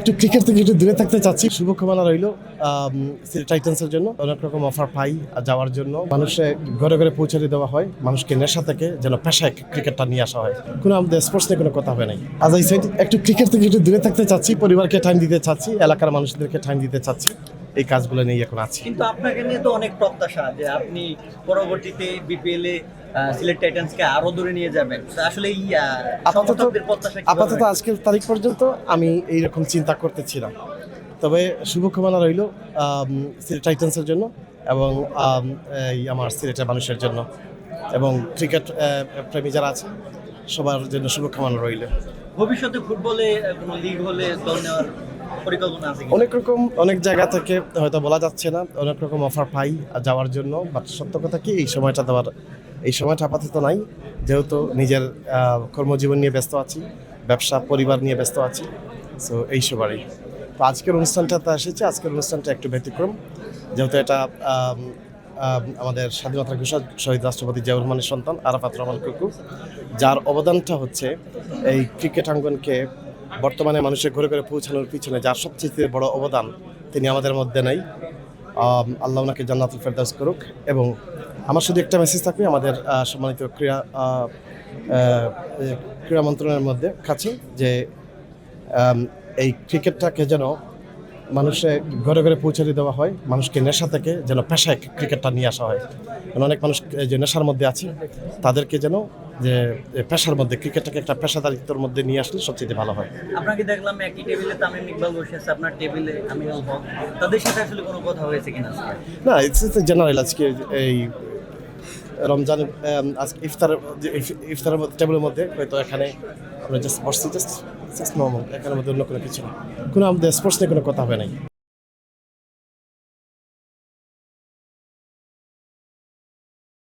একটু ক্রিকেট থেকে একটু দূরে থাকতে চাচ্ছি। শুভকামনা রইল সিলেট টাইটান্সের জন্য। অনেক রকম অফার পাই যাওয়ার জন্য। মানুষে ঘরে ঘরে পৌঁছে দেওয়া হয়, মানুষকে নেশা থেকে যেন পেশায় ক্রিকেটটা নিয়ে আসা হয়। কোনো আমাদের স্পোর্টস নিয়ে কোনো কথা হবে নাই। আজ আই সাইড একটু ক্রিকেট থেকে একটু দূরে থাকতে চাচ্ছি, পরিবারকে টাইম দিতে চাচ্ছি, এলাকার মানুষদেরকে টাইম দিতে চাচ্ছি। এই কাজগুলো নিয়ে এখন আছি। কিন্তু আপনাকে নিয়ে তো অনেক প্রত্যাশা যে আপনি পরবর্তীতে বিপিএল এ সিলেট টাইটান্সকে আরো দূরে নিয়ে যাবেন। তো আসলে এই সমর্থকদের প্রত্যাশা কিভাবে আপাতত আজকের তারিখ পর্যন্ত আমি এইরকম চিন্তা করতেছিলাম। তবে শুভকামনা রইল সিলেট টাইটান্সের জন্য এবং এই আমার সিলেটের মানুষের জন্য এবং ক্রিকেট প্রেমী যারা আছে সবার জন্য শুভকামনা রইল। ভবিষ্যতে ফুটবলে কোনো লিগ হলে দল নেওয়ার পরিকল্পনা আছে কি? অনেক জায়গা থেকে হয়তো বলা যাচ্ছে না, অনেক রকম অফার পাই যাওয়ার জন্য, বাট সত্য কথা কি এই সময়টা আপাতত নাই, যেহেতু নিজের কর্মজীবন নিয়ে ব্যস্ত আছি, ব্যবসা পরিবার নিয়ে ব্যস্ত আছি। সো এই সবারই তো আজকের অনুষ্ঠানটাতে এসেছে। আজকের অনুষ্ঠানটা একটু ব্যতিক্রম, যেহেতু এটা আমাদের স্বাধীনতার ঘোষক শহীদ রাষ্ট্রপতি জিয়াউর রহমানের সন্তান আরাফাত রহমান কুকু, যার অবদানটা হচ্ছে এই ক্রিকেট অঙ্গনকে বর্তমানে মানুষের ঘরে ঘরে পৌঁছানোর পিছনে যার সবচেয়ে বড় অবদান, তিনি আমাদের মধ্যে নেই। আল্লাহ ওনাকে জান্নাতুল ফেরদাউস করুক। এবং আমার শুধু একটা মেসেজ থাকবে আমাদের সম্মানিত ক্রীড়া মন্ত্রণালয়ের মধ্যে কাছে, যে এই ক্রিকেটটাকে যেন মানুষের ঘরে ঘরে পৌঁছে দেওয়া হয়, মানুষকে নেশা থেকে যেন পেশায় ক্রিকেটটা নিয়ে আসা হয়। কারণ অনেক মানুষ যে নেশার মধ্যে আছে তাদেরকে যেন যে পেশার মধ্যে ক্রিকেটটাকে একটা পেশাদারিত্বের মধ্যে নিয়ে আসলে সবচেয়ে ভালো হয়। আপনাকে দেখলাম একই টেবিলে তামিম ইকবাল বসে আছে, আপনার টেবিলে আমিনুল হক, তাদের সাথে আসলে কোনো কথা হয়েছে কিনা? না, ইটস জেনারেল। আজকে এই রমজান আজকে ইফতারের টেবিলের মধ্যে হয়তো এখানে আমরা জাস্ট বসছি, জাস্ট নর্মাল, এখানের মধ্যে অন্য কোনো কিছু না, কোনো আমাদের স্পোর্টস নিয়ে কোনো কথা হবে নাই।